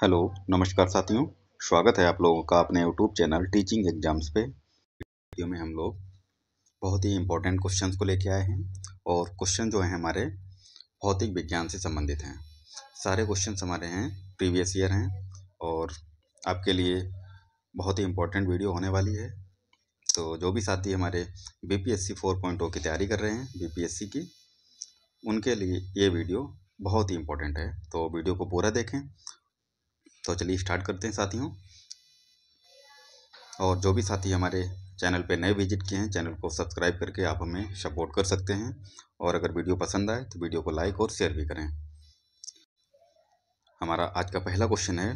Hello, नमस्कार साथियों। स्वागत है आप लोगों का अपने यूट्यूब चैनल टीचिंग एग्जाम्स पे। वीडियो में हम लोग बहुत ही इम्पोर्टेंट क्वेश्चंस को लेके आए हैं और क्वेश्चन जो हैं हमारे भौतिक विज्ञान से संबंधित हैं। सारे क्वेश्चंस हमारे हैं प्रीवियस ईयर हैं और आपके लिए बहुत ही इम्पोर्टेंट वीडियो होने वाली है। तो जो भी साथी हमारे बीपीएससी 4.0 की तैयारी कर रहे हैं बीपीएससी की, उनके लिए ये वीडियो बहुत ही इम्पोर्टेंट है। तो वीडियो को पूरा देखें। तो चलिए स्टार्ट करते हैं साथियों। और जो भी साथी हमारे चैनल पे नए विजिट किए हैं, चैनल को सब्सक्राइब करके आप हमें सपोर्ट कर सकते हैं। और अगर वीडियो पसंद आए तो वीडियो को लाइक और शेयर भी करें। हमारा आज का पहला क्वेश्चन है,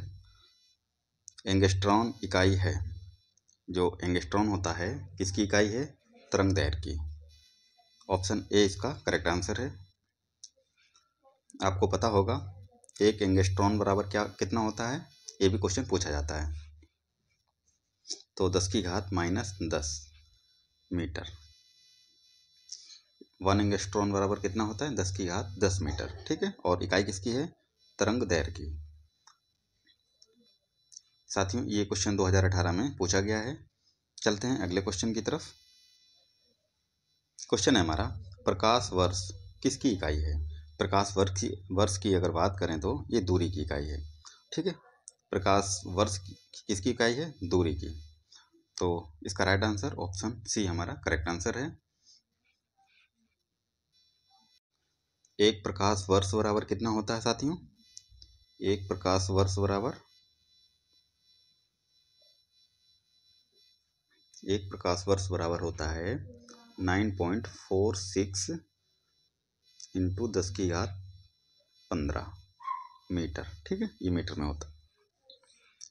एंगस्ट्रॉन इकाई है। जो एंगस्ट्रॉन होता है किसकी इकाई है? तरंग दैर्घ्य की। ऑप्शन ए इसका करेक्ट आंसर है। आपको पता होगा एक एंगस्ट्रॉन बराबर कितना होता है? ये भी क्वेश्चन पूछा जाता है। तो 10⁻⁻10 मीटर। 1 एंगस्ट्रॉन बराबर कितना होता है? 10⁻10 मीटर। ठीक है। और इकाई किसकी है? तरंग दैर्घ्य की। साथियों, ये क्वेश्चन 2018 में पूछा गया है। चलते हैं अगले क्वेश्चन की तरफ। क्वेश्चन है हमारा, प्रकाश वर्ष किसकी इकाई है? प्रकाश वर्ष की अगर बात करें तो ये दूरी की इकाई है। ठीक है। प्रकाश वर्ष किसकी इकाई है? दूरी की। तो इसका राइट आंसर ऑप्शन सी हमारा करेक्ट आंसर है। एक प्रकाश वर्ष बराबर कितना होता है साथियों? एक प्रकाश वर्ष बराबर होता है 9.46 इंटू 10⁻15 मीटर। ठीक है। ये मीटर में होता है।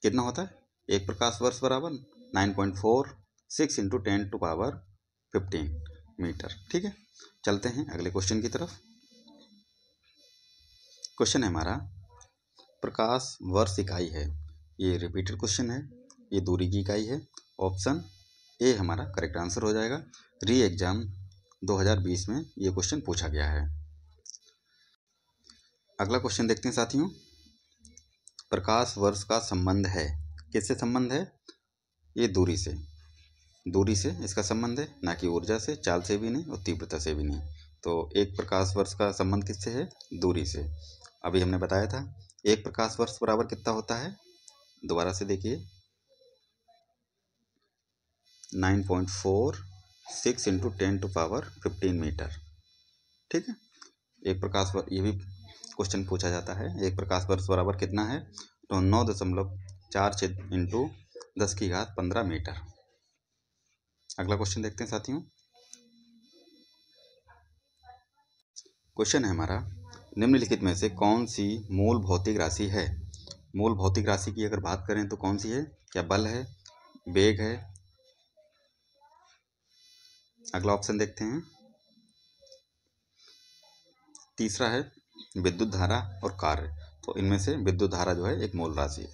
कितना होता है? एक प्रकाश वर्ष बराबर 9.46 इंटू 10⁻15 मीटर। ठीक है। चलते हैं अगले क्वेश्चन की तरफ। क्वेश्चन है हमारा, प्रकाश वर्ष इकाई है। ये रिपीटेड क्वेश्चन है। ये दूरी की इकाई है। ऑप्शन ए हमारा करेक्ट आंसर हो जाएगा। री एग्जाम 2020 में ये क्वेश्चन पूछा गया है। अगला क्वेश्चन देखते हैं साथियों। प्रकाश वर्ष का संबंध है, किससे संबंध है? ये दूरी से इसका संबंध है, ना कि ऊर्जा से, चाल से भी नहीं और तीव्रता से भी नहीं। तो एक प्रकाश वर्ष का संबंध किससे है? दूरी से। अभी हमने बताया था एक प्रकाश वर्ष बराबर कितना होता है? दोबारा से देखिए, 9.46 इंटू 10⁻15 मीटर। ठीक है। एक प्रकाश वर्ष, ये भी क्वेश्चन पूछा जाता है, एक प्रकाश वर्ष बराबर कितना है? तो 9.46 इंटू 10⁻15 मीटर। अगला क्वेश्चन देखते हैं साथियों। क्वेश्चन है हमारा, निम्नलिखित में से कौन सी मूल भौतिक राशि है? मूल भौतिक राशि की अगर बात करें तो कौन सी है? क्या बल है, वेग है? अगला ऑप्शन देखते हैं। तीसरा है विद्युत धारा और कार्य। तो इनमें से विद्युत धारा जो है एक मूल राशि है।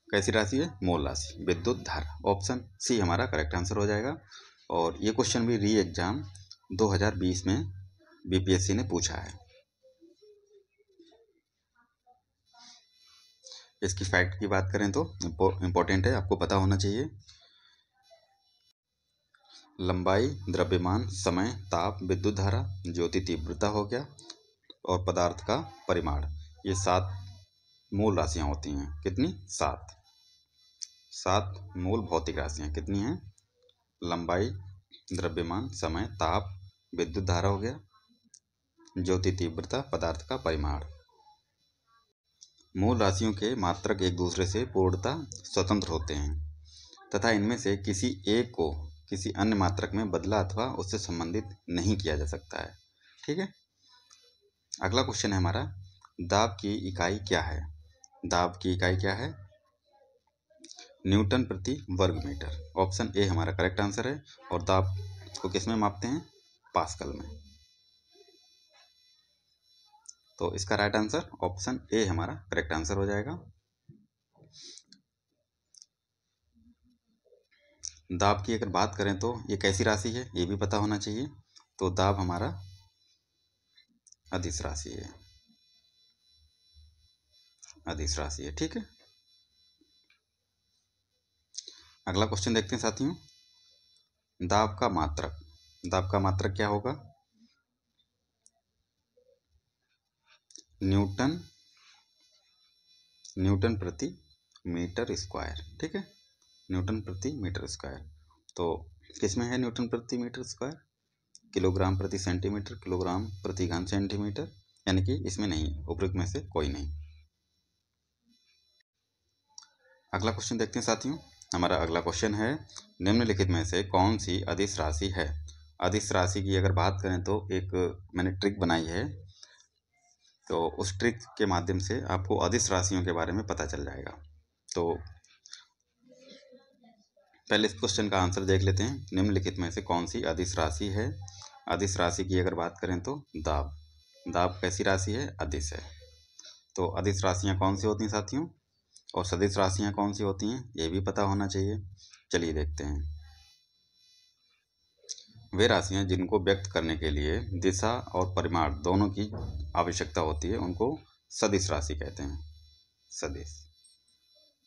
कैसी राशि है? मूल राशि, विद्युत धारा। ऑप्शन सी हमारा करेक्ट आंसर हो जाएगा। और ये क्वेश्चन भी री एग्जाम 2020 में बीपीएससी ने पूछा है। इसकी फैक्ट की बात करें तो इम्पोर्टेंट है, आपको पता होना चाहिए। लंबाई, द्रव्यमान, समय, ताप, विद्युत धारा, ज्योति तीव्रता हो गया और पदार्थ का परिमाण। ये 7 मूल राशियां होती हैं। कितनी? 7 मूल भौतिक राशियां कितनी हैं? लंबाई, द्रव्यमान, समय, ताप, विद्युत धारा हो गया, ज्योति तीव्रता, पदार्थ का परिमाण। मूल राशियों के मात्रक एक दूसरे से पूर्णतः स्वतंत्र होते हैं तथा इनमें से किसी एक को किसी अन्य मात्रक में बदला अथवा उससे संबंधित नहीं किया जा सकता है। ठीक है। अगला क्वेश्चन है हमारा, दाब की इकाई क्या है? दाब की इकाई क्या है? न्यूटन प्रति वर्ग मीटर। ऑप्शन ए हमारा करेक्ट आंसर है। और दाब को किस में मापते हैं? पास्कल में। तो इसका राइट आंसर ऑप्शन ए हमारा करेक्ट आंसर हो जाएगा। दाब की अगर बात करें तो ये कैसी राशि है, ये भी पता होना चाहिए। तो दाब हमारा अदिश राशि है। अदिश राशि है। ठीक है, अगला क्वेश्चन देखते हैं साथियों। दाब का मात्रक, दाब का मात्रक क्या होगा? न्यूटन, न्यूटन प्रति मीटर स्क्वायर। ठीक है, न्यूटन प्रति मीटर स्क्वायर। तो किस में है न्यूटन प्रति मीटर स्क्वायर? किलोग्राम प्रति सेंटीमीटर, किलोग्राम प्रति घन सेंटीमीटर, यानी कि इसमें नहीं, उपरोक्त में से कोई नहीं। अगला क्वेश्चन देखते हैं साथियों। हमारा अगला क्वेश्चन है, निम्नलिखित में से कौन सी अदिश राशि है? अदिश राशि की अगर बात करें तो एक मैंने ट्रिक बनाई है, तो उस ट्रिक के माध्यम से आपको अदिश राशियों के बारे में पता चल जाएगा। तो पहले इस क्वेश्चन का आंसर देख लेते हैं। निम्नलिखित में से कौन सी अदिश राशि है? अदिश राशि की अगर बात करें तो दाब, दाब कैसी राशि है? अदिश है। तो अदिश राशियाँ कौन सी होती हैं साथियों, और सदिश राशियाँ कौन सी होती हैं, ये भी पता होना चाहिए। चलिए देखते हैं। वे राशियाँ जिनको व्यक्त करने के लिए दिशा और परिमाण दोनों की आवश्यकता होती है, उनको सदिश राशि कहते हैं। सदिश,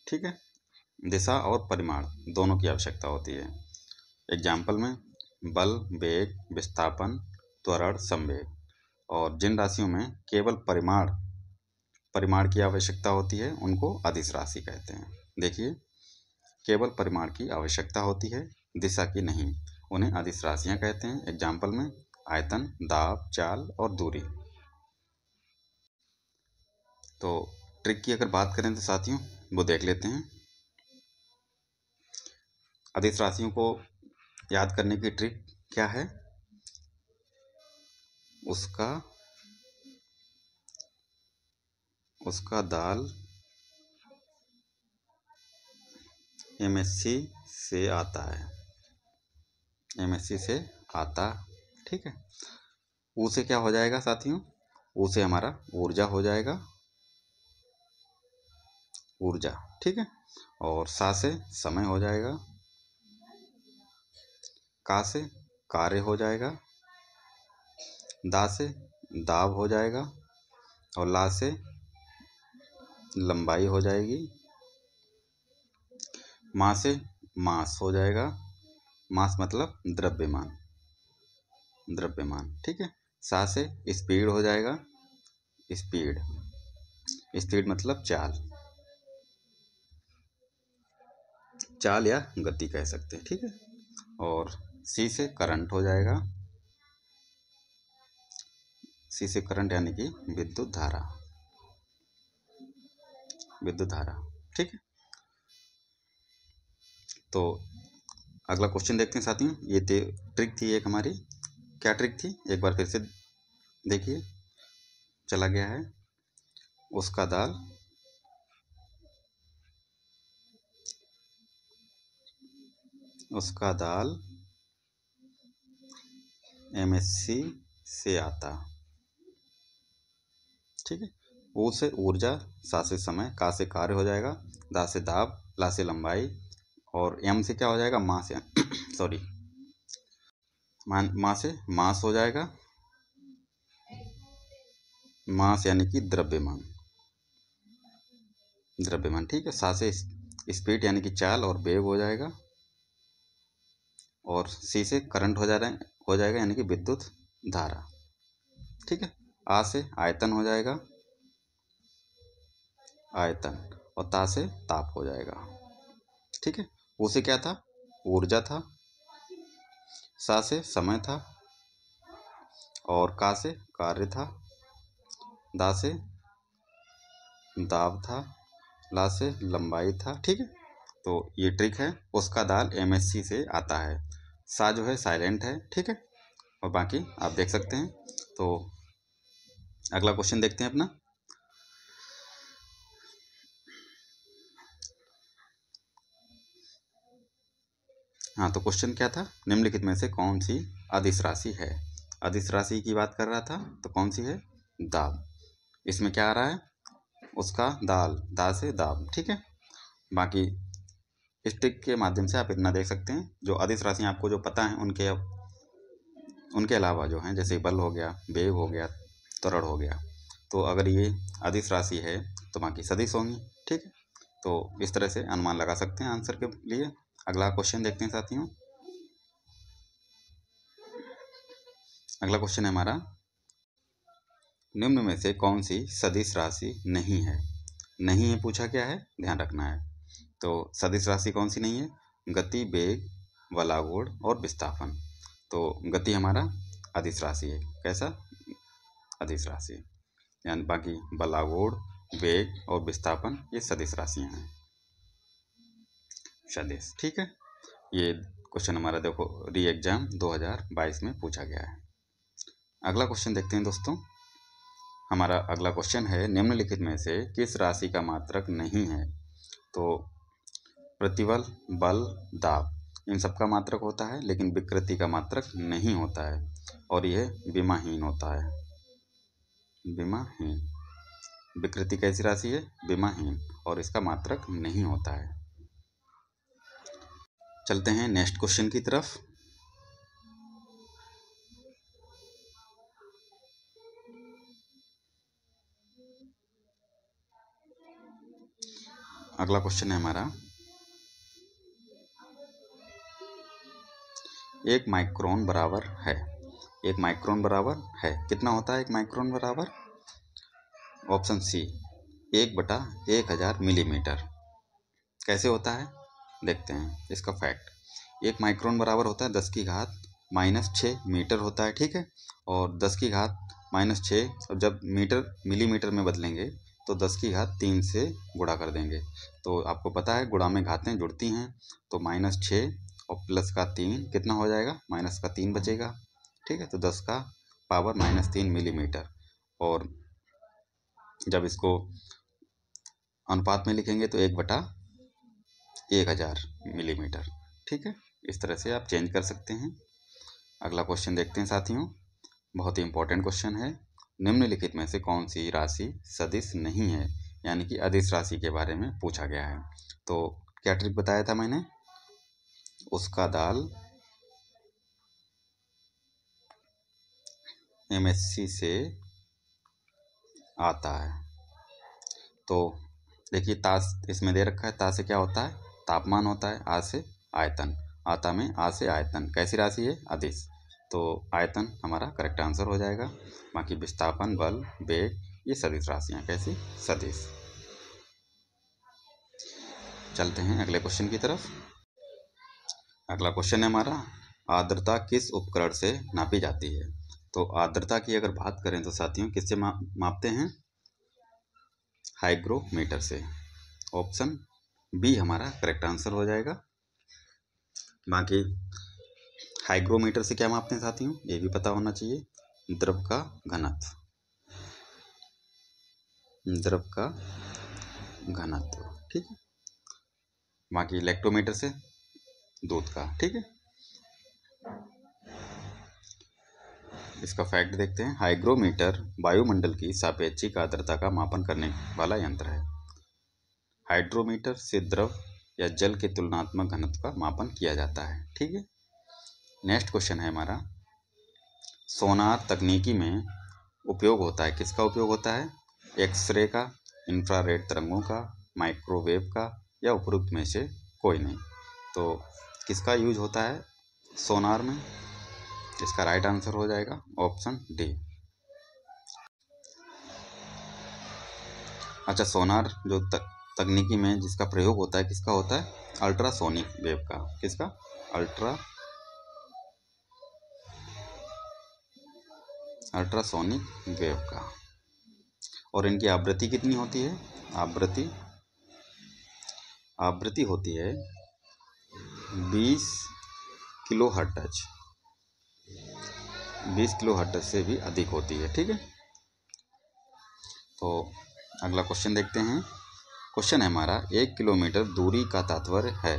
ठीक है, दिशा और परिमाण दोनों की आवश्यकता होती है। एग्जाम्पल में बल, वेग, विस्थापन, त्वरण, संवेग। और जिन राशियों में केवल परिमाण की आवश्यकता होती है, उनको अदिश राशि कहते हैं। देखिए, केवल परिमाण की आवश्यकता होती है, दिशा की नहीं, उन्हें अदिश राशियाँ कहते हैं। एग्जाम्पल में आयतन, दाब, चाल और दूरी। तो ट्रिक की अगर बात करें तो साथियों वो देख लेते हैं। अदिश राशियों को याद करने की ट्रिक क्या है? उसका दाल MSC से आता है, MSC से आता। ठीक है, ऊ से क्या हो जाएगा साथियों? ऊ से हमारा ऊर्जा हो जाएगा, ऊर्जा। ठीक है, और सा से समय हो जाएगा, का से कार्य हो जाएगा, दा से दाब हो जाएगा, और ला से लंबाई हो जाएगी, मा से मास हो जाएगा। मास मतलब द्रव्यमान, द्रव्यमान। ठीक है, सा से स्पीड हो जाएगा, स्पीड, स्पीड मतलब चाल, चाल या गति कह सकते हैं। ठीक है, और सी से करंट हो जाएगा, सी से करंट यानी कि विद्युत धारा, विद्युत धारा। ठीक है, तो अगला क्वेश्चन देखते हैं साथियों। ये ट्रिक थी एक हमारी, क्या ट्रिक थी एक बार फिर से देखिए, चला गया है। उसका दाल MSC से आता। ठीक है, ऊ से ऊर्जा, सा से समय, का से कार्य हो जाएगा, दा से दाब, ला से लंबाई, और एम से क्या हो जाएगा? मास से सॉरी, मास से मास हो जाएगा, मास यानी कि द्रव्यमान, द्रव्यमान। ठीक है, सा से स्पीड यानी कि चाल और वेग हो जाएगा, और सी से करंट हो जाएगा यानी कि विद्युत धारा। ठीक है, आ से आयतन हो जाएगा, आयतन, और ता से ताप हो जाएगा। ठीक है, ऊ से क्या था? ऊर्जा था, सा से समय था, और का से कार्य था, दा से दाब था, ला से लंबाई था। ठीक है, तो ये ट्रिक है। उसका दाल MSC से आता है। सा जो है साइलेंट है। ठीक है, और बाकी आप देख सकते हैं। तो अगला क्वेश्चन देखते हैं अपना। हाँ, तो क्वेश्चन क्या था? निम्नलिखित में से कौन सी अदिश राशि है? अदिश राशि की बात कर रहा था, तो कौन सी है? दाब। इसमें क्या आ रहा है? उसका दाल, दा से दाब। ठीक है, बाकी इस ट्रिक के माध्यम से आप इतना देख सकते हैं। जो अदिश राशियाँ आपको जो पता है, उनके अलावा जो हैं, जैसे बल हो गया, वेग हो गया, त्वरण हो गया, तो अगर ये अदिश राशि है तो बाकी सदिश होंगी। ठीक है, तो इस तरह से अनुमान लगा सकते हैं आंसर के लिए। अगला क्वेश्चन देखते हैं साथियों। अगला क्वेश्चन है हमारा, निम्न में से कौन सी सदिश राशि नहीं है। नहीं है पूछा क्या है, ध्यान रखना है। तो सदिश राशि कौन सी नहीं है, गति, वेग, बलागुण और विस्थापन। तो गति हमारा अदिश राशि है। कैसा, अदिश राशि। यानी बाकी बलागुण, वेग और विस्थापन ये सदिश राशियां हैं, सदिश। ठीक है, ये क्वेश्चन हमारा देखो री एग्जाम 2022 में पूछा गया है। अगला क्वेश्चन देखते हैं दोस्तों। हमारा अगला क्वेश्चन है, निम्नलिखित में से किस राशि का मात्रक नहीं है। तो प्रतिबल, बल, दाब इन सब का मात्रक होता है, लेकिन विकृति का मात्रक नहीं होता है और यह विमाहीन होता है। विमाहीन, विकृति कैसी राशि है, विमाहीन, और इसका मात्रक नहीं होता है। चलते हैं नेक्स्ट क्वेश्चन की तरफ। अगला क्वेश्चन है हमारा, एक माइक्रोन बराबर है। एक माइक्रोन बराबर है, कितना होता है एक माइक्रोन बराबर, ऑप्शन सी 1/1000 मिलीमीटर। कैसे होता है देखते हैं इसका फैक्ट। एक माइक्रोन बराबर होता है 10⁻⁻6 मीटर होता है। ठीक है, और 10⁻⁻6 और जब मीटर मिलीमीटर में बदलेंगे तो 10⁻3 से गुणा कर देंगे। तो आपको पता है गुणा में घातें जुड़ती हैं, तो -6 और +3 कितना हो जाएगा, -3 बचेगा। ठीक है, तो 10⁻³ मिलीमीटर। और जब इसको अनुपात में लिखेंगे तो 1/1000 मिलीमीटर। ठीक है, इस तरह से आप चेंज कर सकते हैं। अगला क्वेश्चन देखते हैं साथियों, बहुत ही इंपॉर्टेंट क्वेश्चन है। निम्नलिखित में से कौन सी राशि सदिश नहीं है, यानी कि अदिश राशि के बारे में पूछा गया है। तो क्या ट्रिक बताया था मैंने, उसका दाल MSc से आता है। तो देखिए ताश इसमें दे रखा है, ता से क्या होता है, तापमान होता है, आ से आयतन, आता में आ से आयतन, कैसी राशि है, अदिश। तो आयतन हमारा करेक्ट आंसर हो जाएगा। बाकी विस्थापन, बल, वेग ये सदिश राशियाँ, कैसी, सदिश। चलते हैं अगले क्वेश्चन की तरफ। अगला क्वेश्चन है हमारा, आर्द्रता किस उपकरण से नापी जाती है। तो आर्द्रता की अगर बात करें तो साथियों किससे मापते हैं, हाइग्रोमीटर से। ऑप्शन बी हमारा करेक्ट आंसर हो जाएगा। बाकी हाइग्रोमीटर से क्या मापते हैं साथियों, ये भी पता होना चाहिए, द्रव का घनत्व, द्रव का घनत्व। ठीक है, बाकी इलेक्ट्रोमीटर से दूध का। ठीक है, इसका फैक्ट देखते हैं। हाइग्रोमीटर वायुमंडल की सापेक्षिक आर्द्रता का मापन करने वाला यंत्र है। हाइड्रोमीटर से द्रव या जल के तुलनात्मक घनत्व का मापन किया जाता है। ठीक है, नेक्स्ट क्वेश्चन है हमारा, सोनार तकनीकी में उपयोग होता है, किसका उपयोग होता है, एक्सरे का, इंफ्रारेड तरंगों का, माइक्रोवेव का, या उपरोक्त में से कोई नहीं। तो किसका यूज होता है सोनार में, इसका राइट आंसर हो जाएगा ऑप्शन डी। अच्छा, सोनार जो तकनीकी में जिसका प्रयोग होता है किसका होता है, अल्ट्रासोनिक वेव का। किसका, अल्ट्रासोनिक वेव का। और इनकी आवृत्ति कितनी होती है, आवृत्ति होती है 20 किलोहर्ट्ज, 20 किलोहर्ट्ज से भी अधिक होती है। ठीक है, तो अगला क्वेश्चन देखते हैं। क्वेश्चन है हमारा, 1 किलोमीटर दूरी का तात्पर्य है।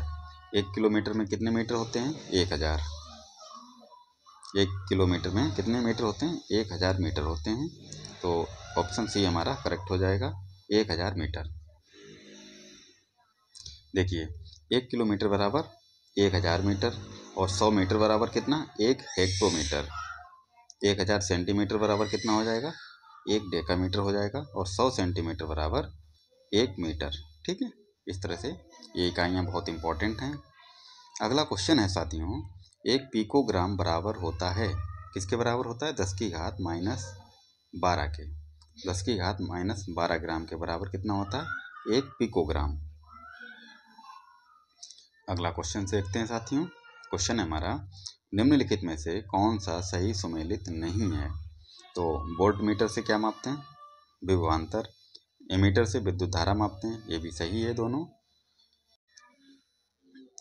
1 किलोमीटर में कितने मीटर होते हैं, 1000। 1 किलोमीटर में कितने मीटर होते हैं, 1000 मीटर होते हैं। तो ऑप्शन सी हमारा करेक्ट हो जाएगा, 1000 मीटर। देखिए 1 किलोमीटर बराबर 1000 मीटर, और 100 मीटर बराबर कितना, 1 हेक्टोमीटर। 1000 सेंटीमीटर बराबर कितना हो जाएगा, 1 डेकामीटर हो जाएगा, और 100 सेंटीमीटर बराबर 1 मीटर। ठीक है, इस तरह से ये इकाइयाँ बहुत इंपॉर्टेंट हैं। अगला क्वेश्चन है साथियों, एक पिकोग्राम बराबर होता है, किसके बराबर होता है? 10 की घात माइनस 12 के। 10 की घात माइनस 12 ग्राम के बराबर कितना होता है? 1 पिकोग्राम। अगला क्वेश्चन देखते हैं साथियों। क्वेश्चन है हमारा, निम्नलिखित में से कौन सा सही सुमेलित नहीं है? तो वोल्ट मीटर से क्या मापते हैं? विभवांतर। एमीटर से विद्युत धारा मापते हैं, ये भी सही है दोनों।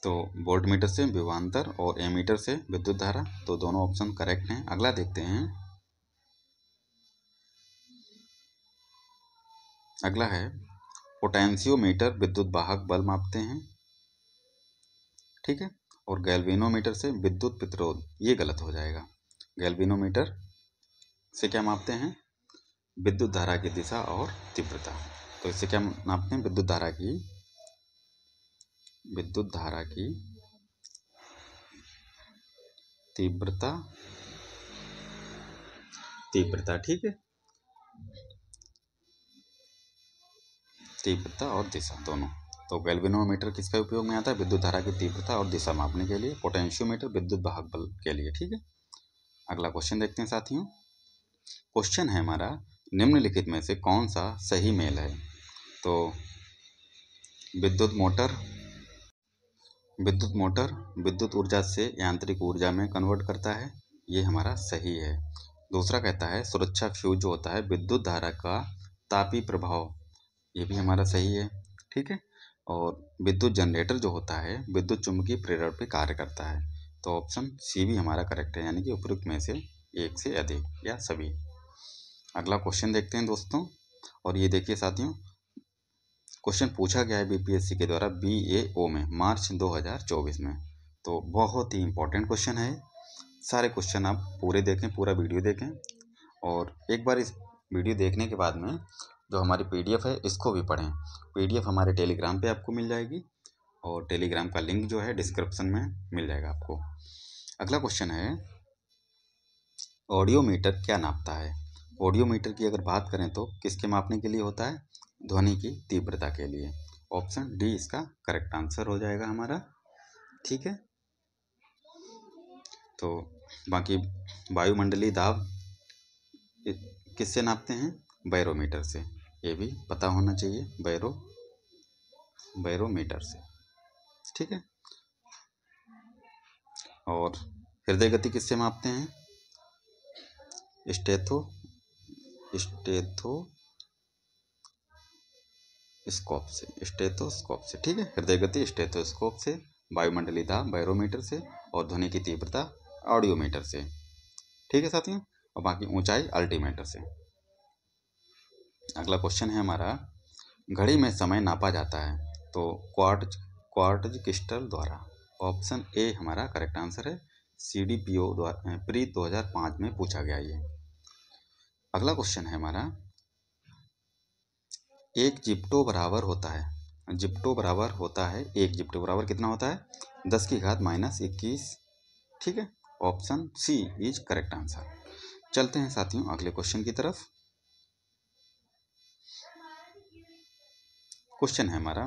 तो वोल्ट मीटर से विभवांतर और एमीटर से विद्युत धारा, तो दोनों ऑप्शन करेक्ट हैं। अगला देखते हैं। अगला है, पोटेंशियोमीटर विद्युत वाहक बल मापते हैं। ठीक है, और गैल्वेनोमीटर से विद्युत प्रतिरोध, ये गलत हो जाएगा। गैल्वेनोमीटर से क्या मापते हैं? विद्युत धारा की दिशा और तीव्रता। तो इससे क्या मापते हैं? विद्युत धारा की तीव्रता। ठीक है, तीव्रता और दिशा दोनों। तो गैल्वेनोमीटर किसका उपयोग में आता है? विद्युत धारा की तीव्रता और दिशा मापने के लिए। पोटेंशियोमीटर विद्युत वाहक बल के लिए। ठीक है, अगला क्वेश्चन देखते हैं साथियों। क्वेश्चन है हमारा, निम्नलिखित में से कौन सा सही मेल है? तो विद्युत मोटर विद्युत ऊर्जा से यांत्रिक ऊर्जा में कन्वर्ट करता है, ये हमारा सही है। दूसरा कहता है, सुरक्षा फ्यूज जो होता है विद्युत धारा का तापी प्रभाव, ये भी हमारा सही है। ठीक है, और विद्युत जनरेटर जो होता है विद्युत चुम्बकीय प्रेरण पे कार्य करता है। तो ऑप्शन सी भी हमारा करेक्ट है, यानी कि उपयुक्त में से एक से अधिक या सभी। अगला क्वेश्चन देखते हैं दोस्तों, और ये देखिए साथियों, क्वेश्चन पूछा गया है बीपीएससी के द्वारा BAO में मार्च 2024 में। तो बहुत ही इंपॉर्टेंट क्वेश्चन है। सारे क्वेश्चन आप पूरे देखें, पूरा वीडियो देखें, और एक बार इस वीडियो देखने के बाद में जो हमारी PDF है इसको भी पढ़ें। PDF हमारे टेलीग्राम पे आपको मिल जाएगी, और टेलीग्राम का लिंक जो है डिस्क्रिप्शन में मिल जाएगा आपको। अगला क्वेश्चन है, ऑडियोमीटर क्या नापता है? ऑडियोमीटर की अगर बात करें तो किसके मापने के लिए होता है? ध्वनि की तीव्रता के लिए। ऑप्शन डी इसका करेक्ट आंसर हो जाएगा हमारा। ठीक है, तो बाकी वायुमंडलीय दाब किससे नापते हैं? बैरोमीटर से, ये भी पता होना चाहिए, बैरोमीटर से। ठीक है, और हृदय गति किससे मापते हैं? स्टेथोस्कोप से। ठीक है, हृदय गति स्टेथोस्कोप से, वायुमंडलीय दाब बैरोमीटर से, और ध्वनि की तीव्रता ऑडियोमीटर से। ठीक है साथियों, और बाकी ऊंचाई अल्टीमीटर से। अगला क्वेश्चन है हमारा, घड़ी में समय नापा जाता है तो क्वार्ट्ज क्रिस्टल द्वारा। ऑप्शन ए हमारा करेक्ट आंसर है। CDPO द्वारा प्री 2005 में पूछा गया ये। अगला क्वेश्चन है हमारा, एक जिप्टो बराबर होता है, एक जिप्टो बराबर कितना होता है? 10 की घात माइनस 21। ठीक है, option C is correct answer. चलते हैं साथियों अगले क्वेश्चन की तरफ। क्वेश्चन है हमारा,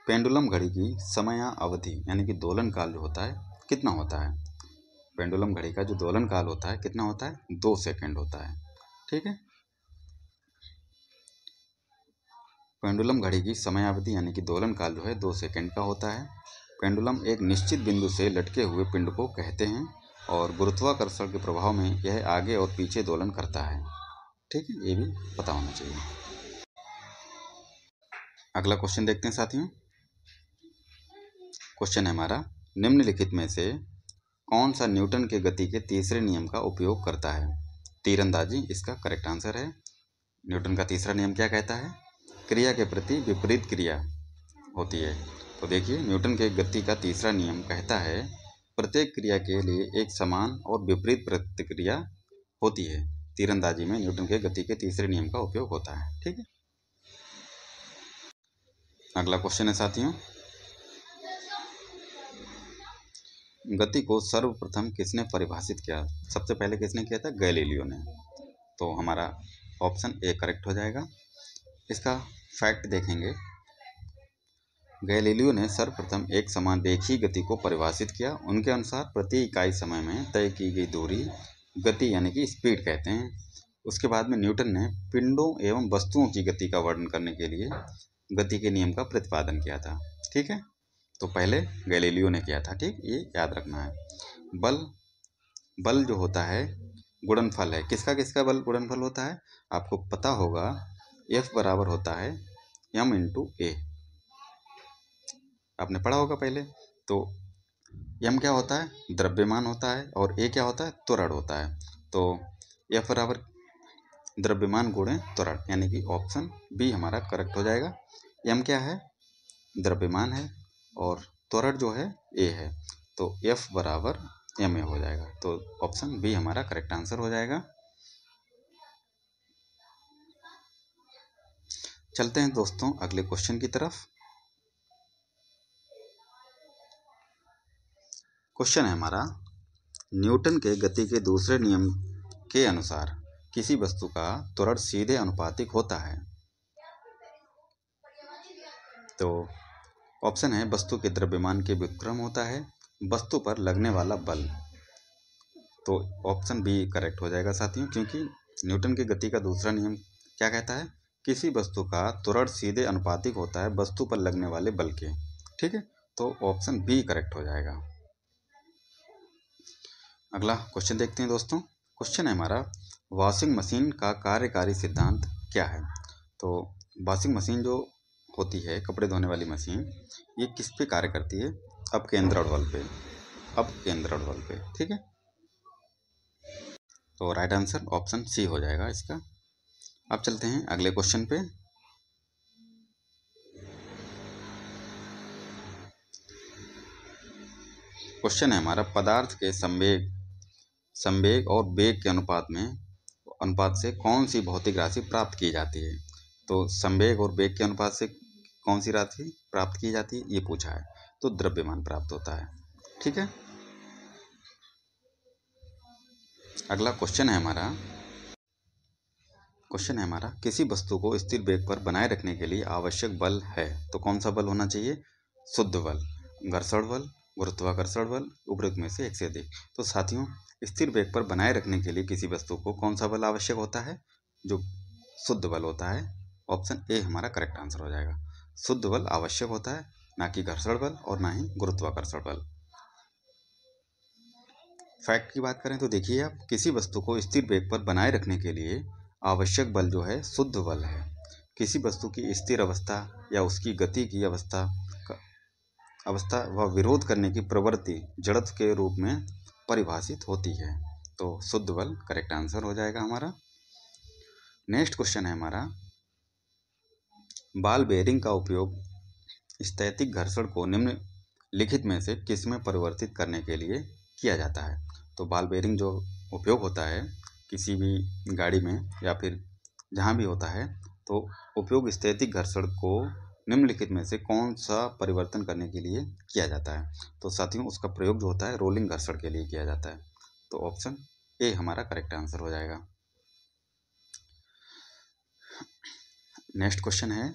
पेंडुलम घड़ी की समय अवधि यानी कि दोलन काल जो होता है कितना होता है? पेंडुलम घड़ी का जो दोलन काल होता है कितना होता है? 2 सेकंड होता है। ठीक है, पेंडुलम घड़ी की समय अवधि यानी कि दोलन काल जो है 2 सेकंड का होता है। पेंडुलम एक निश्चित बिंदु से लटके हुए पिंड को कहते हैं, और गुरुत्वाकर्षण के प्रभाव में यह आगे और पीछे दोलन करता है। ठीक है, ये भी पता होना चाहिए। अगला क्वेश्चन देखते हैं साथियों। क्वेश्चन है हमारा, निम्नलिखित में से कौन सा न्यूटन के गति के तीसरे नियम का उपयोग करता है? तीरंदाजी इसका करेक्ट आंसर है। न्यूटन का तीसरा नियम क्या कहता है? क्रिया के प्रति विपरीत क्रिया होती है। तो देखिए, न्यूटन के गति का तीसरा नियम कहता है, प्रत्येक क्रिया के लिए एक समान और विपरीत प्रतिक्रिया होती है। तीरंदाजी में न्यूटन के गति के तीसरे नियम का उपयोग होता है। ठीक है, अगला क्वेश्चन है साथियों, गति को सर्वप्रथम किसने परिभाषित किया? सबसे पहले किसने किया था? गैलीलियो ने। तो हमारा ऑप्शन ए करेक्ट हो जाएगा। इसका फैक्ट देखेंगे। गैलीलियो ने सर्वप्रथम एक समान रेखीय गति को परिभाषित किया। उनके अनुसार प्रति इकाई समय में तय की गई दूरी गति यानी कि स्पीड कहते हैं। उसके बाद में न्यूटन ने पिंडों एवं वस्तुओं की गति का वर्णन करने के लिए गति के नियम का प्रतिपादन किया था। ठीक है, तो पहले गैलीलियो ने किया था। ठीक, ये याद रखना है। बल जो होता है गुणनफल है। किसका किसका बल गुणनफल होता है? आपको पता होगा F बराबर होता है m इंटू ए। आपने पढ़ा होगा पहले। तो m क्या होता है? द्रव्यमान होता है, और a क्या होता है? त्वरण होता है। तो F बराबर द्रव्यमान गुणे त्वरण, यानी कि ऑप्शन बी हमारा करेक्ट हो जाएगा। m क्या है? द्रव्यमान है, और त्वरण जो है a है। तो F बराबर ma हो जाएगा। तो ऑप्शन बी हमारा करेक्ट आंसर हो जाएगा। चलते हैं दोस्तों अगले क्वेश्चन की तरफ। क्वेश्चन है हमारा, न्यूटन के गति के दूसरे नियम के अनुसार किसी वस्तु का त्वरण सीधे अनुपातिक होता है। तो ऑप्शन है वस्तु के द्रव्यमान के व्युत्क्रम होता है, वस्तु पर लगने वाला बल। तो ऑप्शन बी करेक्ट हो जाएगा साथियों, क्योंकि न्यूटन की गति का दूसरा नियम क्या कहता है? किसी वस्तु का त्वरण सीधे अनुपातिक होता है वस्तु पर लगने वाले बल के। ठीक है, तो ऑप्शन बी करेक्ट हो जाएगा। अगला क्वेश्चन देखते हैं दोस्तों। क्वेश्चन है हमारा, वॉशिंग मशीन का कार्यकारी सिद्धांत क्या है? तो वॉशिंग मशीन जो होती है, कपड़े धोने वाली मशीन, ये किस पे कार्य करती है? अपकेंद्रण बल पे। अपकेंद्रण बल पे। ठीक है, तो राइट आंसर ऑप्शन सी हो जाएगा इसका। अब चलते हैं अगले क्वेश्चन पे। क्वेश्चन है हमारा, पदार्थ के संवेग और वेग के अनुपात से कौन सी भौतिक राशि प्राप्त की जाती है? तो संवेग और वेग के अनुपात से कौन सी राशि प्राप्त की जाती है, ये पूछा है। तो द्रव्यमान प्राप्त होता है। ठीक है, अगला क्वेश्चन है हमारा, किसी वस्तु को स्थिर वेग पर बनाए रखने के लिए आवश्यक बल है। तो कौन सा बल होना चाहिए? शुद्ध बल, घर्षण बल, गुरुत्वाकर्षण बल, उपरोक्त में से एक से अधिक। तो साथियों, स्थिर वेग पर बनाए रखने के लिए किसी वस्तु को कौन सा बल आवश्यक होता है? जो शुद्ध बल होता है। ऑप्शन ए हमारा करेक्ट आंसर हो जाएगा। शुद्ध बल आवश्यक होता है, ना कि घर्षण बल और ना ही गुरुत्वाकर्षण बल। फैक्ट की बात करें तो देखिए आप, किसी वस्तु को स्थिर वेग पर बनाए रखने के लिए आवश्यक बल जो है शुद्ध बल है। किसी वस्तु की स्थिर अवस्था या उसकी गति की अवस्था व विरोध करने की प्रवृत्ति जड़त्व के रूप में परिभाषित होती है। तो शुद्ध बल करेक्ट आंसर हो जाएगा हमारा। नेक्स्ट क्वेश्चन है हमारा, बॉल बेयरिंग का उपयोग स्थैतिक घर्षण को निम्नलिखित में से किस में परिवर्तित करने के लिए किया जाता है? तो बॉल बेयरिंग जो उपयोग होता है किसी भी गाड़ी में या फिर जहाँ भी होता है, तो उपयोग स्थैतिक घर्षण को निम्नलिखित में से कौन सा परिवर्तन करने के लिए किया जाता है? तो साथियों, उसका प्रयोग जो होता है रोलिंग घर्षण के लिए किया जाता है। तो ऑप्शन ए हमारा करेक्ट आंसर हो जाएगा। नेक्स्ट क्वेश्चन है,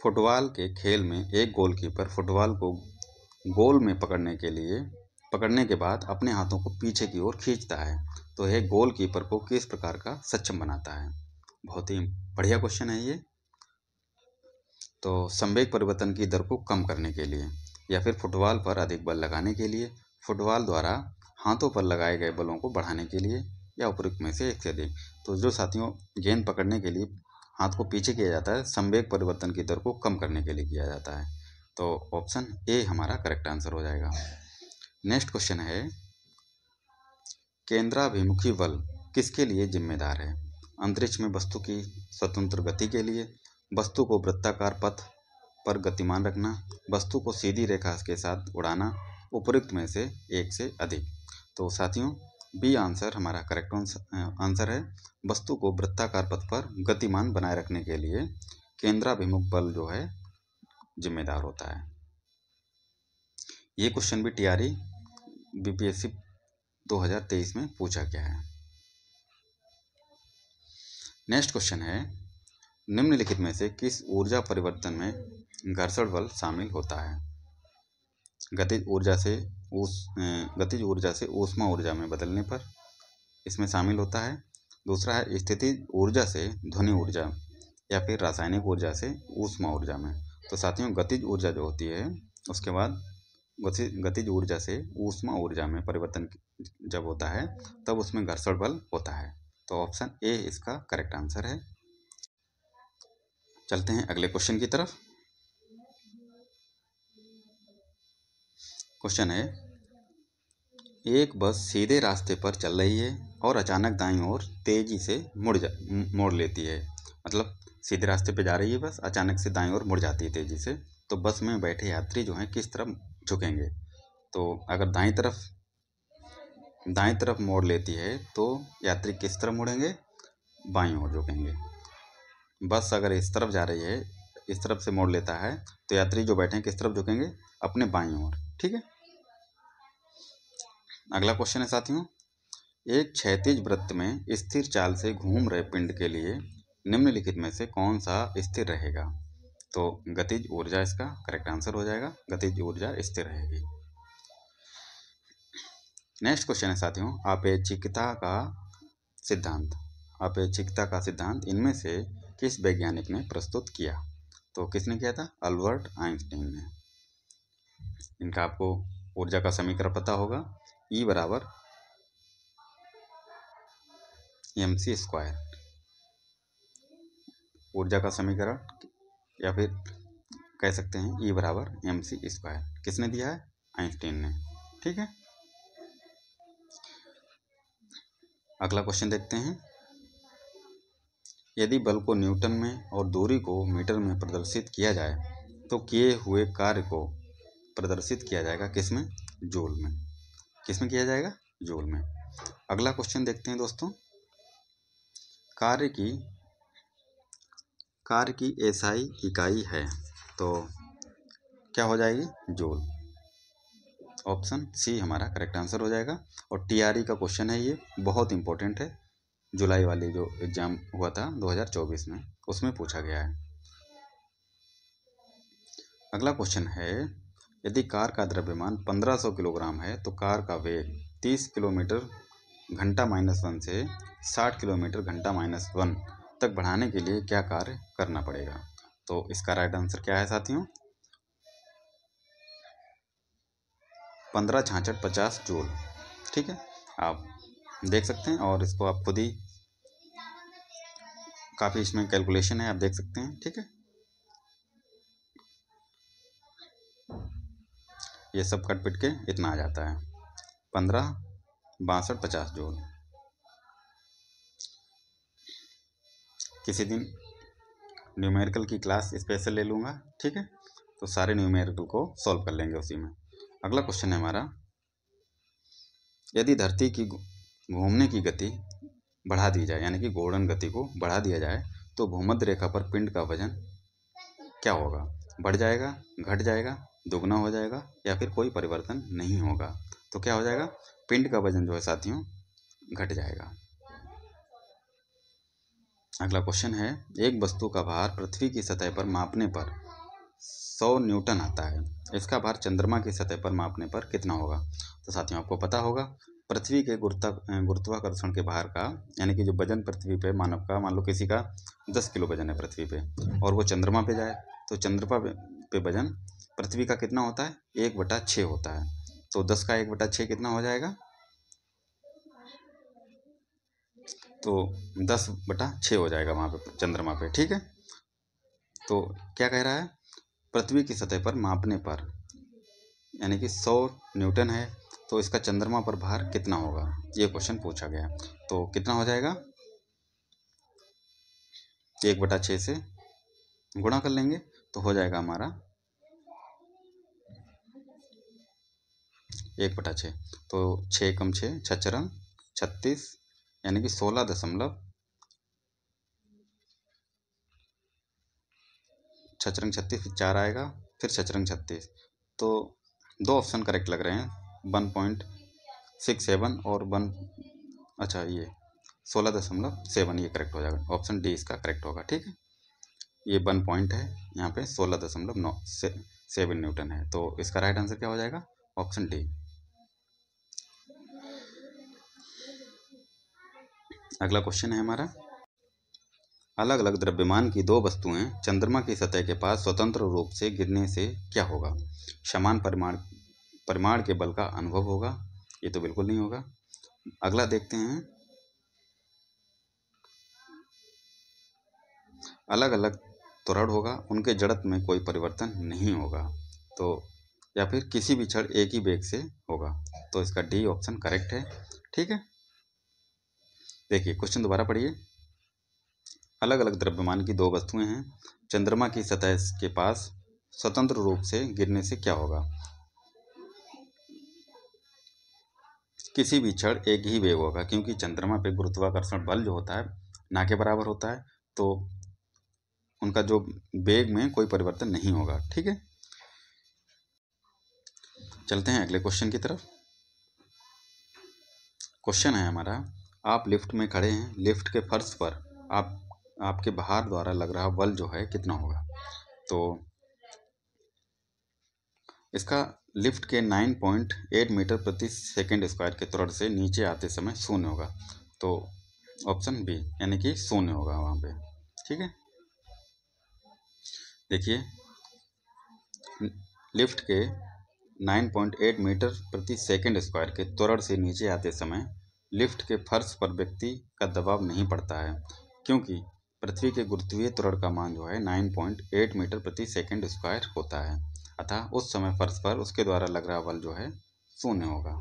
फुटबॉल के खेल में एक गोलकीपर फुटबॉल को गोल में पकड़ने के बाद अपने हाथों को पीछे की ओर खींचता है। तो यह गोलकीपर को किस प्रकार का सक्षम बनाता है? बहुत ही बढ़िया क्वेश्चन है ये। तो संवेग परिवर्तन की दर को कम करने के लिए, या फिर फुटबॉल पर अधिक बल लगाने के लिए, फुटबॉल द्वारा हाथों पर लगाए गए बलों को बढ़ाने के लिए, या उपरोक्त में से एक से अधिक। तो जो साथियों गेंद पकड़ने के लिए हाथ को पीछे किया जाता है, संवेग परिवर्तन की दर को कम करने के लिए किया जाता है। तो ऑप्शन ए हमारा करेक्ट आंसर हो जाएगा। नेक्स्ट क्वेश्चन है, केंद्राभिमुखी बल किसके लिए जिम्मेदार है? अंतरिक्ष में वस्तु की स्वतंत्र गति के लिए, वस्तु को वृत्ताकार पथ पर गतिमान रखना, वस्तु को सीधी रेखा के साथ उड़ाना, उपरोक्त में से एक से अधिक। तो साथियों, बी आंसर हमारा करेक्ट आंसर है। वस्तु को वृत्ताकार पथ पर गतिमान बनाए रखने के लिए केंद्राभिमुख बल जो है जिम्मेदार होता है। ये क्वेश्चन भी टीआरई बीपीएससी 2023 में पूछा गया है। नेक्स्ट क्वेश्चन है, निम्नलिखित में से किस ऊर्जा परिवर्तन में घर्षण बल शामिल होता है? गतिज ऊर्जा से ऊष्मा ऊर्जा में बदलने पर इसमें शामिल होता है। दूसरा है स्थितिज ऊर्जा से ध्वनि ऊर्जा या फिर रासायनिक ऊर्जा से ऊष्मा ऊर्जा में। तो साथियों, गतिज ऊर्जा जो होती है उसके बाद गतिज ऊर्जा से ऊष्मा ऊर्जा में परिवर्तन जब होता है तब उसमें घर्षण बल होता है। तो ऑप्शन ए इसका करेक्ट आंसर है। चलते हैं अगले क्वेश्चन की तरफ। क्वेश्चन है, एक बस सीधे रास्ते पर चल रही है और अचानक दाईं ओर तेजी से मोड़ लेती है। मतलब सीधे रास्ते पे जा रही है बस, अचानक से दाईं ओर मुड़ जाती है तेजी से। तो बस में बैठे यात्री जो हैं किस तरफ झुकेंगे? तो अगर दाईं तरफ मोड़ लेती है तो यात्री किस तरफ मुड़ेंगे? बाईं ओर झुकेंगे। बस अगर इस तरफ जा रही है, इस तरफ से मोड़ लेता है तो यात्री जो बैठे हैं किस तरफ झुकेंगे? अपने बाईं ओर। ठीक है। अगला क्वेश्चन है साथियों, एक क्षैतिज वृत्त में स्थिर चाल से घूम रहे पिंड के लिए निम्नलिखित में से कौन सा स्थिर रहेगा? तो गतिज ऊर्जा इसका करेक्ट आंसर हो जाएगा। गतिज ऊर्जा स्थिर रहेगी। नेक्स्ट क्वेश्चन है साथियों, आपेक्षिकता का सिद्धांत इनमें से किस वैज्ञानिक ने प्रस्तुत किया? तो किसने किया था? अल्बर्ट आइंस्टीन ने। इनका आपको ऊर्जा का समीकरण पता होगा, E बराबर mc²। ऊर्जा का समीकरण या फिर कह सकते हैं E बराबर mc²। किसने दिया है? आइंस्टीन ने। ठीक है। अगला क्वेश्चन देखते हैं, यदि बल को न्यूटन में और दूरी को मीटर में प्रदर्शित किया जाए तो किए हुए कार्य को प्रदर्शित किया जाएगा किसमें? जूल में। किसमें किया जाएगा? जूल में। अगला क्वेश्चन देखते हैं दोस्तों, कार्य की एसआई इकाई है तो क्या हो जाएगी? जूल। ऑप्शन सी हमारा करेक्ट आंसर हो जाएगा। और टीआरई का क्वेश्चन है, ये बहुत इंपॉर्टेंट है। जुलाई वाली जो एग्जाम हुआ था 2024 में, उसमें पूछा गया है। अगला क्वेश्चन है, यदि कार का द्रव्यमान 1500 किलोग्राम है तो कार का वेग 30 किलोमीटर घंटा -1 से 60 किलोमीटर घंटा -1 तक बढ़ाने के लिए क्या कार्य करना पड़ेगा? तो इसका राइट आंसर क्या है साथियों? 15 66 50 जूल। ठीक है, आप देख सकते हैं और इसको आप खुद ही, काफ़ी इसमें कैलकुलेशन है, आप देख सकते हैं। ठीक है, ये सब कट पिट के इतना आ जाता है, 15 62 50 जूल। किसी दिन न्यूमेरिकल की क्लास स्पेशल ले लूँगा। ठीक है, तो सारे न्यूमेरिकल को सॉल्व कर लेंगे उसी में। अगला क्वेश्चन है हमारा, यदि धरती की घूमने की गति बढ़ा दी जाए, यानी कि घूर्णन गति को बढ़ा दिया जाए तो भूमध्य रेखा पर पिंड का वजन क्या होगा? बढ़ जाएगा, घट जाएगा, दुगना हो जाएगा या फिर कोई परिवर्तन नहीं होगा? तो क्या हो जाएगा? पिंड का वजन जो है साथियों घट जाएगा। अगला क्वेश्चन है, एक वस्तु का भार पृथ्वी की सतह पर मापने पर 100 न्यूटन आता है, इसका भार चंद्रमा की सतह पर मापने पर कितना होगा? तो साथियों आपको पता होगा, पृथ्वी के गुरुत्वाकर्षण के भार का, यानी कि जो वजन पृथ्वी पे मानव का, मान लो किसी का 10 किलो वजन है पृथ्वी पे और वो चंद्रमा पे जाए तो चंद्रमा पे वजन पृथ्वी का कितना होता है? 1/6 होता है। तो 10 का 1/6 कितना हो जाएगा? तो 10/6 हो जाएगा वहाँ पे चंद्रमा पे। ठीक है, तो क्या कह रहा है? पृथ्वी की सतह पर मापने पर, यानी कि 100 न्यूटन है तो इसका चंद्रमा पर भार कितना होगा, ये क्वेश्चन पूछा गया। तो कितना हो जाएगा? 1/6 से गुणा कर लेंगे तो हो जाएगा हमारा 1/6। तो 6 कम 6 छचरंग 36, यानी कि 16 दशमलव, छचरंग 36 फिर 4 आएगा, फिर छचरंग 36। तो दो ऑप्शन करेक्ट लग रहे हैं, 1.67 और 1, अच्छा ये 16.7 ये करेक्ट हो जाएगा। ऑप्शन डी इसका करेक्ट होगा। ठीक है, ये 1 पॉइंट है, यहाँ पे 16.7 न्यूटन है, तो इसका राइट आंसर क्या हो जाएगा? Option D. अगला क्वेश्चन है हमारा, अलग अलग द्रव्यमान की दो वस्तुएं चंद्रमा की सतह के पास स्वतंत्र रूप से गिरने से क्या होगा? समान परिमाण के बल का अनुभव होगा? ये तो बिल्कुल नहीं होगा। अगला देखते हैं, अलग अलग त्वरण होगा, उनके जड़त्व में कोई परिवर्तन नहीं होगा, तो या फिर किसी भी क्षण एक ही वेग से होगा, तो इसका डी ऑप्शन करेक्ट है। ठीक है, देखिए क्वेश्चन दोबारा पढ़िए। अलग अलग द्रव्यमान की दो वस्तुएं हैं, चंद्रमा की सतह के पास स्वतंत्र रूप से गिरने से क्या होगा? किसी भी क्षण एक ही वेग होगा, क्योंकि चंद्रमा पे गुरुत्वाकर्षण बल जो होता है ना के बराबर होता है, तो उनका जो वेग में कोई परिवर्तन नहीं होगा। ठीक है, चलते हैं अगले क्वेश्चन की तरफ। क्वेश्चन है हमारा, आप लिफ्ट में खड़े हैं, लिफ्ट के फर्श पर आपके भार द्वारा लग रहा बल जो है कितना होगा? तो इसका लिफ्ट के 9.8 मीटर प्रति सेकंड स्क्वायर के त्वरण से नीचे आते समय शून्य होगा, तो ऑप्शन बी यानी कि शून्य होगा वहाँ पे। ठीक है, देखिए लिफ्ट के 9.8 मीटर प्रति सेकंड स्क्वायर के त्वरण से नीचे आते समय लिफ्ट के फर्श पर व्यक्ति का दबाव नहीं पड़ता है, क्योंकि पृथ्वी के गुरुत्वीय त्वरण का मान जो है 9.8 मीटर प्रति सेकंड स्क्वायर होता है, अतः उस समय फर्श पर उसके द्वारा लग रहा बल जो है शून्य होगा।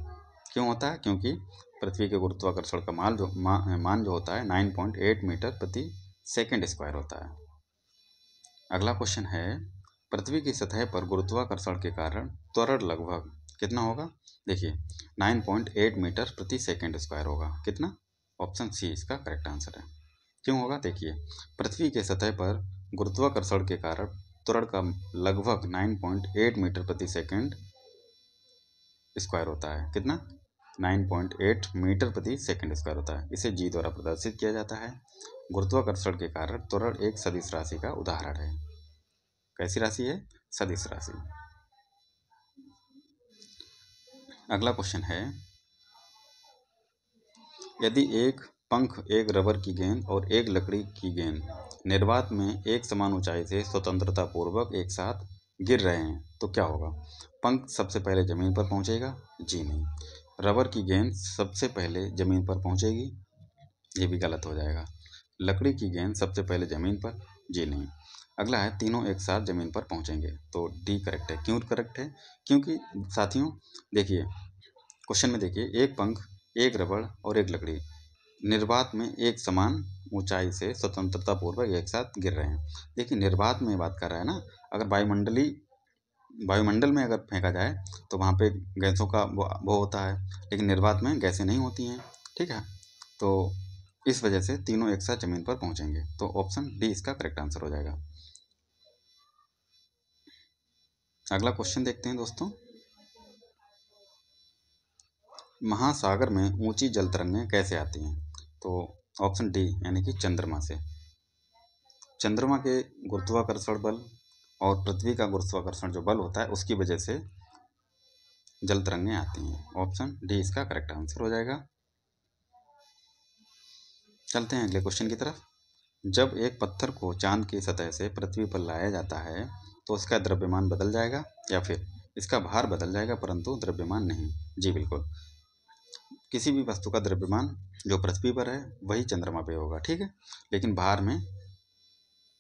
क्यों होता है? क्योंकि पृथ्वी के गुरुत्वाकर्षण का मान जो होता है 9.8 मीटर प्रति सेकंड स्क्वायर होता है। अगला क्वेश्चन है, पृथ्वी की सतह पर गुरुत्वाकर्षण के कारण त्वरण लगभग कितना होगा? देखिए 9.8 मीटर प्रति सेकंड स्क्वायर होगा, कितना? ऑप्शन सी इसका करेक्ट आंसर है। क्यों होगा? देखिए पृथ्वी के सतह पर गुरुत्वाकर्षण के कारण त्वरण का लगभग 9.8 मीटर प्रति सेकंड स्क्वायर होता है, कितना? 9.8 मीटर प्रति सेकंड स्क्वायर होता है। इसे जी द्वारा प्रदर्शित किया जाता है। गुरुत्वाकर्षण के कारण त्वरण एक सदिश राशि का उदाहरण है। कैसी राशि है? सदिश राशि। अगला क्वेश्चन है, यदि एक पंख, एक रबर की गेंद और एक लकड़ी की गेंद निर्वात में एक समान ऊंचाई से स्वतंत्रता पूर्वक एक साथ गिर रहे हैं, तो क्या होगा? पंख सबसे पहले जमीन पर पहुंचेगा? जी नहीं। रबर की गेंद सबसे पहले जमीन पर पहुंचेगी? ये भी गलत हो जाएगा। लकड़ी की गेंद सबसे पहले जमीन पर? जी नहीं। अगला है, तीनों एक साथ जमीन पर पहुंचेंगे, तो डी करेक्ट है। क्यों करेक्ट है? क्योंकि साथियों देखिए क्वेश्चन में देखिए, एक पंख, एक रबड़ और एक लकड़ी निर्वात में एक समान ऊंचाई से स्वतंत्रता पूर्वक एक साथ गिर रहे हैं। देखिए निर्वात में बात कर रहा है ना, अगर वायुमंडल में अगर फेंका जाए तो वहाँ पे गैसों का वो होता है, लेकिन निर्वात में गैसें नहीं होती हैं। ठीक है, तो इस वजह से तीनों एक साथ जमीन पर पहुंचेंगे, तो ऑप्शन डी इसका करेक्ट आंसर हो जाएगा। अगला क्वेश्चन देखते हैं दोस्तों, महासागर में ऊंची जल तरंगें कैसे आती हैं? तो ऑप्शन डी यानी कि चंद्रमा से। चंद्रमा के गुरुत्वाकर्षण बल और पृथ्वी का गुरुत्वाकर्षण जो बल होता है उसकी वजह से जल तरंगें आती हैं। ऑप्शन डी इसका करेक्ट आंसर हो जाएगा। चलते हैं अगले क्वेश्चन की तरफ। जब एक पत्थर को चांद की सतह से पृथ्वी पर लाया जाता है तो उसका द्रव्यमान बदल जाएगा या फिर इसका भार बदल जाएगा परंतु द्रव्यमान नहीं? जी बिल्कुल, किसी भी वस्तु का द्रव्यमान जो पृथ्वी पर है वही चंद्रमा पे होगा। ठीक है, लेकिन भार में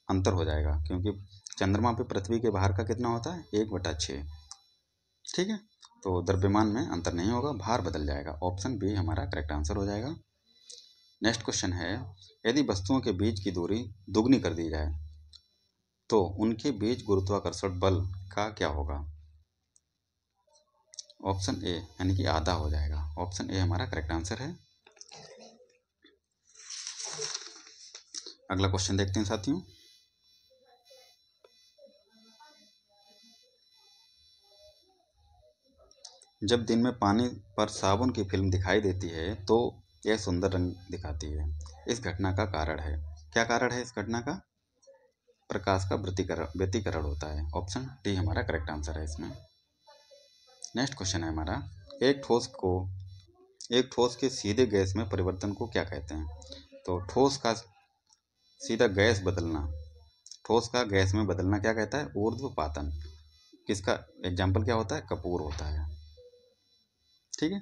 अंतर हो जाएगा, क्योंकि चंद्रमा पे पृथ्वी के भार का कितना होता है? 1/6। ठीक है, तो द्रव्यमान में अंतर नहीं होगा, भार बदल जाएगा। ऑप्शन बी हमारा करेक्ट आंसर हो जाएगा। नेक्स्ट क्वेश्चन है, यदि वस्तुओं के बीच की दूरी दुगनी कर दी जाए तो उनके बीच गुरुत्वाकर्षण बल का क्या होगा? ऑप्शन ए यानी कि आधा हो जाएगा। ऑप्शन ए हमारा करेक्ट आंसर है। अगला क्वेश्चन देखते हैं साथियों, जब दिन में पानी पर साबुन की फिल्म दिखाई देती है तो यह सुंदर रंग दिखाती है। इस घटना का कारण है, क्या कारण है इस घटना का? प्रकाश का व्यतिकरण होता है। ऑप्शन डी हमारा करेक्ट आंसर है इसमें। नेक्स्ट क्वेश्चन है हमारा, एक ठोस के सीधे गैस में परिवर्तन को क्या कहते हैं? तो ठोस का सीधा गैस बदलना, ठोस का गैस में बदलना क्या कहता है? ऊर्ध्वपातन। किसका एग्जाम्पल क्या होता है? कपूर होता है। ठीक है,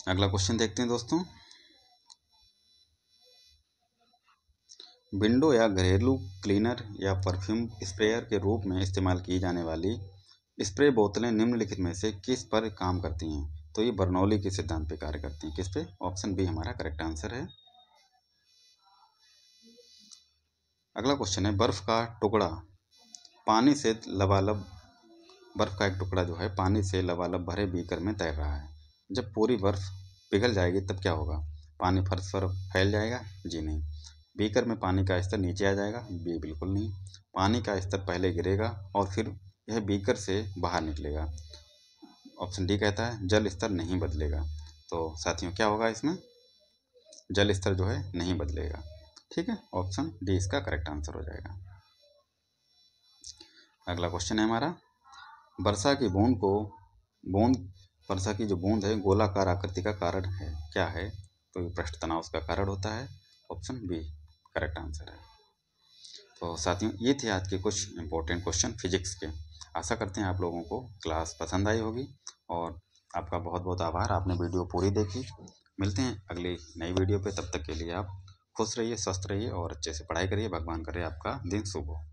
अगला क्वेश्चन देखते हैं दोस्तों। विंडो या घरेलू क्लीनर या परफ्यूम स्प्रेयर के रूप में इस्तेमाल की जाने वाली स्प्रे बोतलें निम्नलिखित में से किस पर काम करती हैं? तो ये बर्नौली के सिद्धांत पे कार्य करती हैं। किस पे? ऑप्शन बी हमारा करेक्ट आंसर है। अगला क्वेश्चन है, पानी से लबालब बर्फ का एक टुकड़ा जो है पानी से लबालब भरे बीकर में तैर रहा है। जब पूरी बर्फ पिघल जाएगी तब क्या होगा? पानी फर्श पर फैल जाएगा? जी नहीं। बीकर में पानी का स्तर नीचे आ जाएगा? बी बिल्कुल नहीं। पानी का स्तर पहले गिरेगा और फिर यह बीकर से बाहर निकलेगा। ऑप्शन डी कहता है जल स्तर नहीं बदलेगा। तो साथियों क्या होगा इसमें? जल स्तर जो है नहीं बदलेगा। ठीक है, ऑप्शन डी इसका करेक्ट आंसर हो जाएगा। अगला क्वेश्चन है हमारा, वर्षा की बूंद वर्षा की जो बूंद है गोलाकार आकृति का कारण है, क्या है? तो ये पृष्ठ तनाव उसका कारण होता है। ऑप्शन बी करेक्ट आंसर है। तो साथियों ये थे आज के कुछ इंपॉर्टेंट क्वेश्चन फिजिक्स के। आशा करते हैं आप लोगों को क्लास पसंद आई होगी और आपका बहुत बहुत आभार, आपने वीडियो पूरी देखी। मिलते हैं अगली नई वीडियो पे, तब तक के लिए आप खुश रहिए, स्वस्थ रहिए और अच्छे से पढ़ाई करिए। भगवान करे आपका दिन शुभ हो।